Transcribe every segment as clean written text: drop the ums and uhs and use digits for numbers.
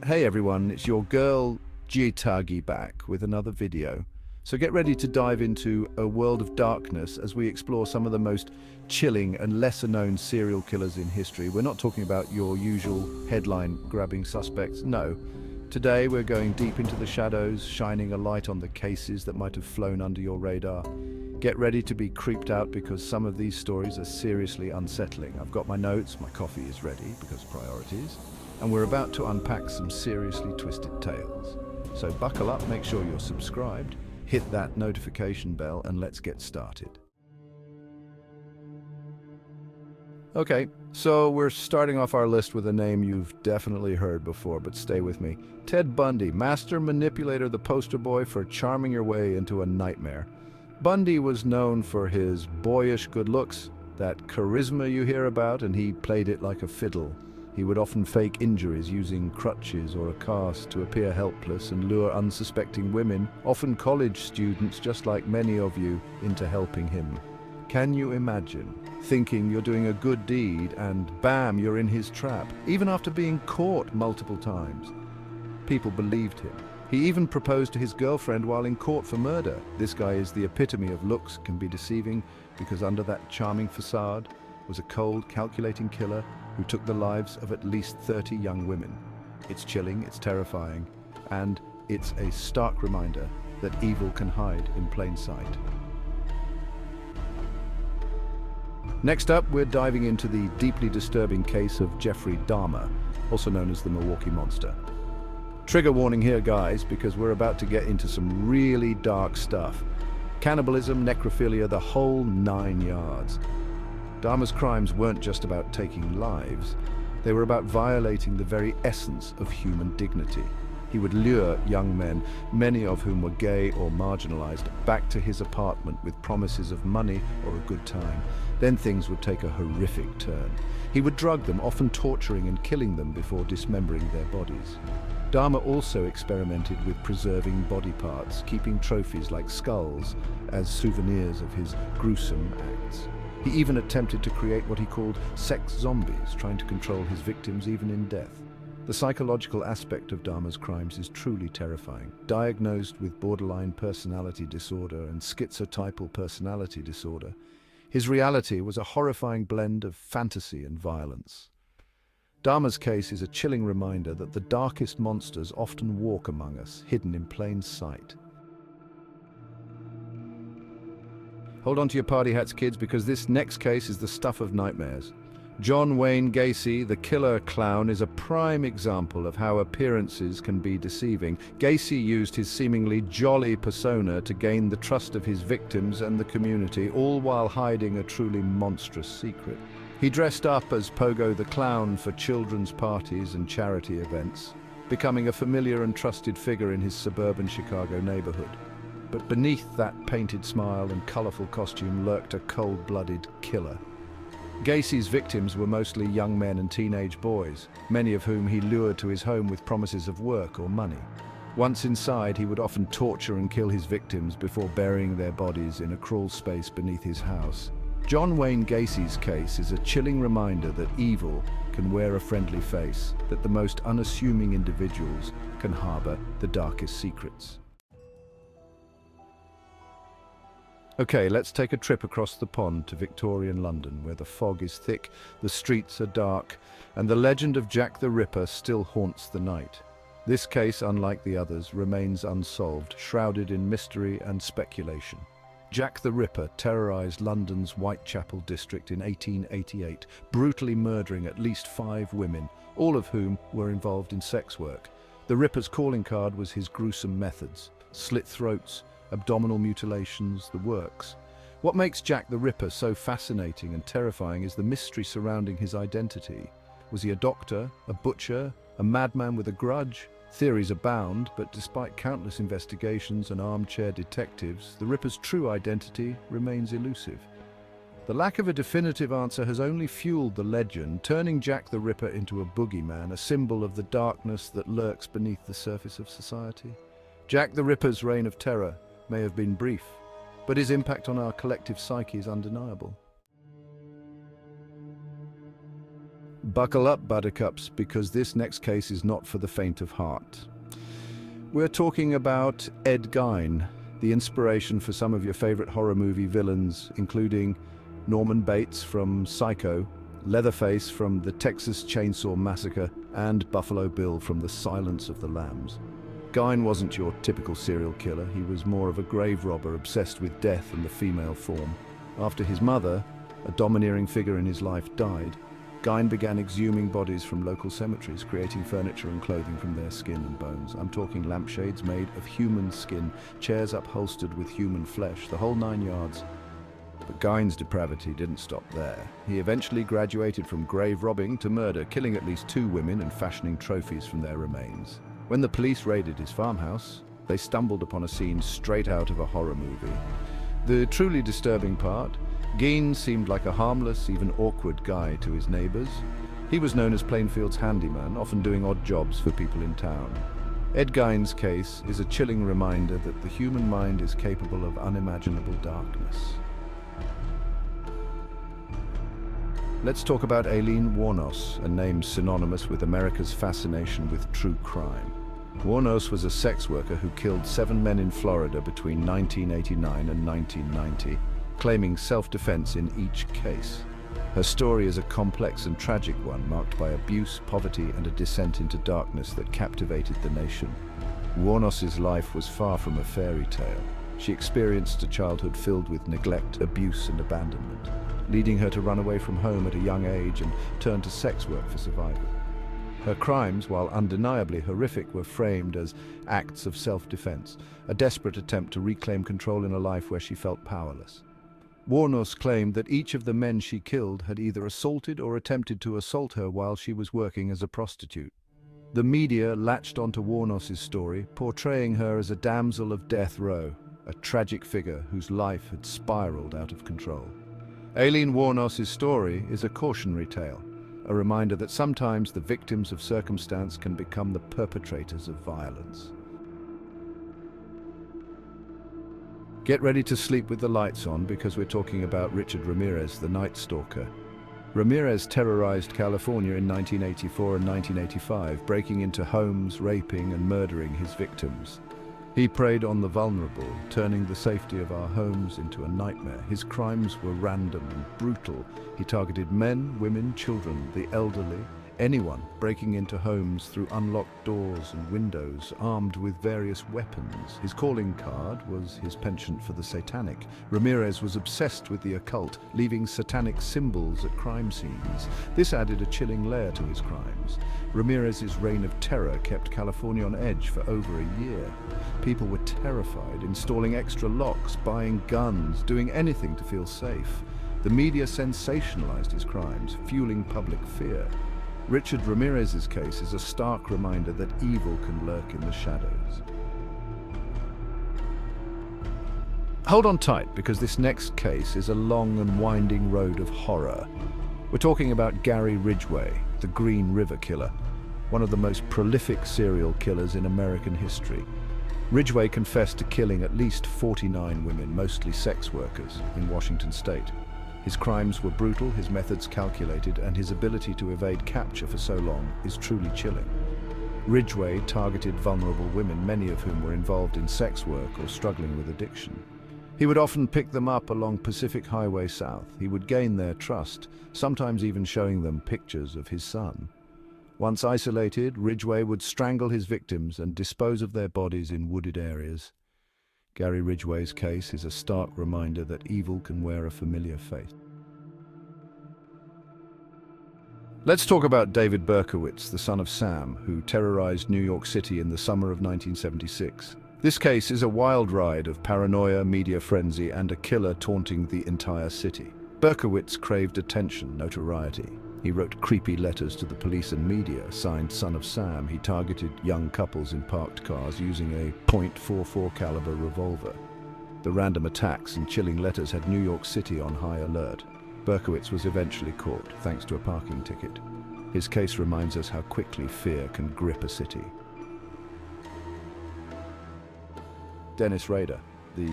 Hey everyone, it's your girl Gietagi back with another video. So get ready to dive into a world of darkness as we explore some of the most chilling and lesser known serial killers in history. We're not talking about your usual headline grabbing suspects, no. Today we're going deep into the shadows, shining a light on the cases that might have flown under your radar. Get ready to be creeped out because some of these stories are seriously unsettling. I've got my notes, my coffee is ready because priorities, and we're about to unpack some seriously twisted tales. So buckle up, make sure you're subscribed, hit that notification bell, and let's get started. Okay, so we're starting off our list with a name you've definitely heard before, but stay with me. Ted Bundy, master manipulator, the poster boy for charming your way into a nightmare. Bundy was known for his boyish good looks, that charisma you hear about, and he played it like a fiddle. He would often fake injuries using crutches or a cast to appear helpless and lure unsuspecting women, often college students just like many of you, into helping him. Can you imagine thinking you're doing a good deed and bam, you're in his trap, even after being caught multiple times? People believed him. He even proposed to his girlfriend while in court for murder. This guy is the epitome of looks can be deceiving, because under that charming facade was a cold, calculating killer who took the lives of at least 30 young women. It's chilling, it's terrifying, and it's a stark reminder that evil can hide in plain sight. Next up, we're diving into the deeply disturbing case of Jeffrey Dahmer, also known as the Milwaukee Monster. Trigger warning here, guys, because we're about to get into some really dark stuff. Cannibalism, necrophilia, the whole 9 yards. Dahmer's crimes weren't just about taking lives. They were about violating the very essence of human dignity. He would lure young men, many of whom were gay or marginalized, back to his apartment with promises of money or a good time. Then things would take a horrific turn. He would drug them, often torturing and killing them before dismembering their bodies. Dahmer also experimented with preserving body parts, keeping trophies like skulls as souvenirs of his gruesome acts. He even attempted to create what he called sex zombies, trying to control his victims even in death. The psychological aspect of Dahmer's crimes is truly terrifying. Diagnosed with borderline personality disorder and schizotypal personality disorder, his reality was a horrifying blend of fantasy and violence. Dahmer's case is a chilling reminder that the darkest monsters often walk among us, hidden in plain sight. Hold on to your party hats, kids, because this next case is the stuff of nightmares. John Wayne Gacy, the killer clown, is a prime example of how appearances can be deceiving. Gacy used his seemingly jolly persona to gain the trust of his victims and the community, all while hiding a truly monstrous secret. He dressed up as Pogo the Clown for children's parties and charity events, becoming a familiar and trusted figure in his suburban Chicago neighborhood. But beneath that painted smile and colorful costume lurked a cold-blooded killer. Gacy's victims were mostly young men and teenage boys, many of whom he lured to his home with promises of work or money. Once inside, he would often torture and kill his victims before burying their bodies in a crawl space beneath his house. John Wayne Gacy's case is a chilling reminder that evil can wear a friendly face, that the most unassuming individuals can harbor the darkest secrets. Okay, let's take a trip across the pond to Victorian London, where the fog is thick, the streets are dark, and the legend of Jack the Ripper still haunts the night. This case, unlike the others, remains unsolved, shrouded in mystery and speculation. Jack the Ripper terrorized London's Whitechapel district in 1888, brutally murdering at least 5 women, all of whom were involved in sex work. The Ripper's calling card was his gruesome methods: slit throats, abdominal mutilations, the works. What makes Jack the Ripper so fascinating and terrifying is the mystery surrounding his identity. Was he a doctor, a butcher, a madman with a grudge? Theories abound, but despite countless investigations and armchair detectives, the Ripper's true identity remains elusive. The lack of a definitive answer has only fueled the legend, turning Jack the Ripper into a boogeyman, a symbol of the darkness that lurks beneath the surface of society. Jack the Ripper's reign of terror may have been brief, but his impact on our collective psyche is undeniable. Buckle up, buttercups, because this next case is not for the faint of heart. We're talking about Ed Gein, the inspiration for some of your favorite horror movie villains, including Norman Bates from Psycho, Leatherface from the Texas Chainsaw Massacre, and Buffalo Bill from The Silence of the Lambs. Gein wasn't your typical serial killer. He was more of a grave robber obsessed with death and the female form. After his mother, a domineering figure in his life, died, Gein began exhuming bodies from local cemeteries, creating furniture and clothing from their skin and bones. I'm talking lampshades made of human skin, chairs upholstered with human flesh, the whole 9 yards. But Gein's depravity didn't stop there. He eventually graduated from grave robbing to murder, killing at least 2 women and fashioning trophies from their remains. When the police raided his farmhouse, they stumbled upon a scene straight out of a horror movie. The truly disturbing part, Gein seemed like a harmless, even awkward guy to his neighbors. He was known as Plainfield's handyman, often doing odd jobs for people in town. Ed Gein's case is a chilling reminder that the human mind is capable of unimaginable darkness. Let's talk about Aileen Wuornos, a name synonymous with America's fascination with true crime. Wuornos was a sex worker who killed 7 men in Florida between 1989 and 1990, claiming self-defense in each case. Her story is a complex and tragic one, marked by abuse, poverty, and a descent into darkness that captivated the nation. Wuornos's life was far from a fairy tale. She experienced a childhood filled with neglect, abuse, and abandonment, leading her to run away from home at a young age and turn to sex work for survival. Her crimes, while undeniably horrific, were framed as acts of self-defense, a desperate attempt to reclaim control in a life where she felt powerless. Wuornos claimed that each of the men she killed had either assaulted or attempted to assault her while she was working as a prostitute. The media latched onto Wuornos's story, portraying her as a damsel of death row, a tragic figure whose life had spiraled out of control. Aileen Wuornos's story is a cautionary tale, a reminder that sometimes the victims of circumstance can become the perpetrators of violence. Get ready to sleep with the lights on, because we're talking about Richard Ramirez, the Night Stalker. Ramirez terrorized California in 1984 and 1985, breaking into homes, raping and murdering his victims. He preyed on the vulnerable, turning the safety of our homes into a nightmare. His crimes were random and brutal. He targeted men, women, children, the elderly, anyone breaking into homes through unlocked doors and windows, armed with various weapons. His calling card was his penchant for the satanic. Ramirez was obsessed with the occult, leaving satanic symbols at crime scenes. This added a chilling layer to his crimes. Ramirez's reign of terror kept California on edge for over a year. People were terrified, installing extra locks, buying guns, doing anything to feel safe. The media sensationalized his crimes, fueling public fear. Richard Ramirez's case is a stark reminder that evil can lurk in the shadows. Hold on tight, because this next case is a long and winding road of horror. We're talking about Gary Ridgway, the Green River Killer, one of the most prolific serial killers in American history. Ridgway confessed to killing at least 49 women, mostly sex workers, in Washington state. His crimes were brutal, his methods calculated, and his ability to evade capture for so long is truly chilling. Ridgway targeted vulnerable women, many of whom were involved in sex work or struggling with addiction. He would often pick them up along Pacific Highway South. He would gain their trust, sometimes even showing them pictures of his son. Once isolated, Ridgway would strangle his victims and dispose of their bodies in wooded areas. Gary Ridgway's case is a stark reminder that evil can wear a familiar face. Let's talk about David Berkowitz, the son of Sam, who terrorized New York City in the summer of 1976. This case is a wild ride of paranoia, media frenzy, and a killer taunting the entire city. Berkowitz craved attention, notoriety. He wrote creepy letters to the police and media, signed Son of Sam. He targeted young couples in parked cars using a .44 caliber revolver. The random attacks and chilling letters had New York City on high alert. Berkowitz was eventually caught, thanks to a parking ticket. His case reminds us how quickly fear can grip a city. Dennis Rader, the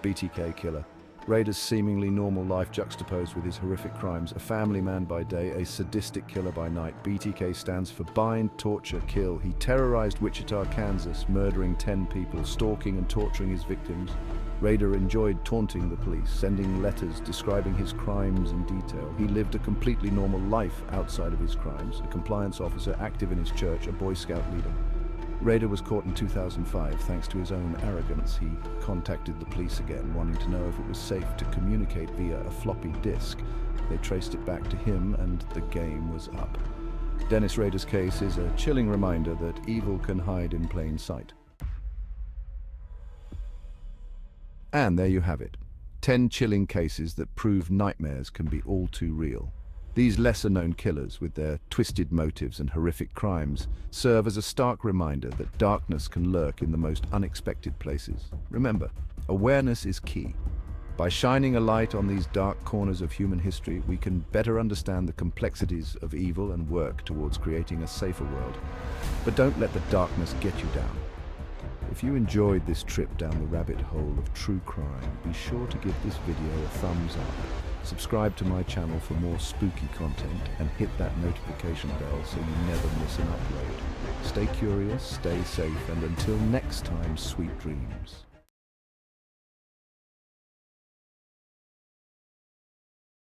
BTK killer. Raider's seemingly normal life juxtaposed with his horrific crimes. A family man by day, a sadistic killer by night. BTK stands for bind, torture, kill. He terrorized Wichita, Kansas, murdering 10 people, stalking and torturing his victims. Raider enjoyed taunting the police, sending letters describing his crimes in detail. He lived a completely normal life outside of his crimes, a compliance officer, active in his church, a Boy Scout leader. Raider was caught in 2005 thanks to his own arrogance. He contacted the police again, wanting to know if it was safe to communicate via a floppy disk. They traced it back to him and the game was up. Dennis Rader's case is a chilling reminder that evil can hide in plain sight. And there you have it. 10 chilling cases that prove nightmares can be all too real. These lesser-known killers, with their twisted motives and horrific crimes, serve as a stark reminder that darkness can lurk in the most unexpected places. Remember, awareness is key. By shining a light on these dark corners of human history, we can better understand the complexities of evil and work towards creating a safer world. But don't let the darkness get you down. If you enjoyed this trip down the rabbit hole of true crime, be sure to give this video a thumbs up. Subscribe to my channel for more spooky content and hit that notification bell so you never miss an upload. Stay curious, stay safe, and until next time, sweet dreams.